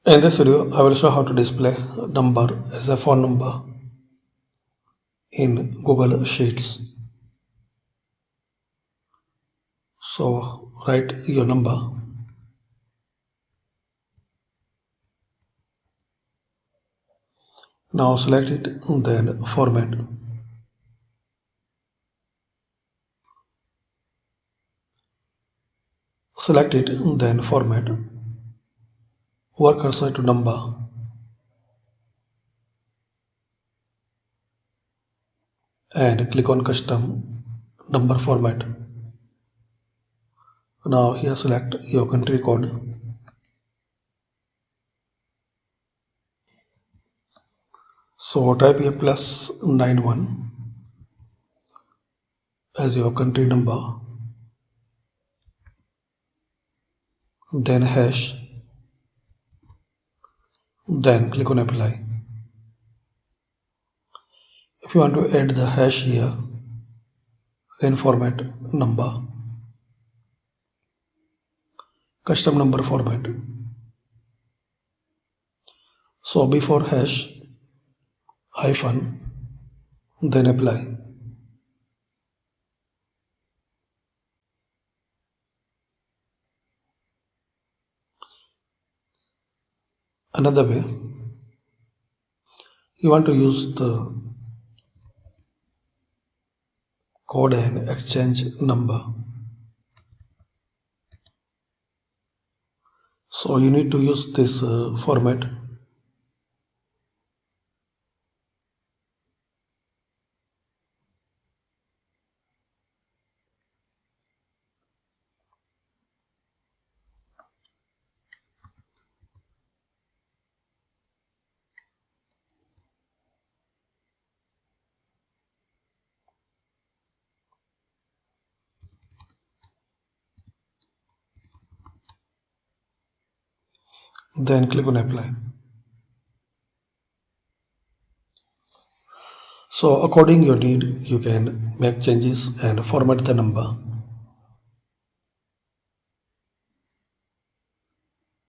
In this video, I will show how to display a number as a phone number in Google Sheets. So write your number. Now select it, then format. Select it, then format. Hover cursor to number and click on custom number format. Now here select your country code. So type here +91 as your country number, then hash, then click on apply. If you want to add the hash here, then format number, custom number format. So before hash, hyphen, then apply. Another way, you want to use the code and exchange number. So you need to use this format. Then click on apply. So according your need, you can make changes and format the number.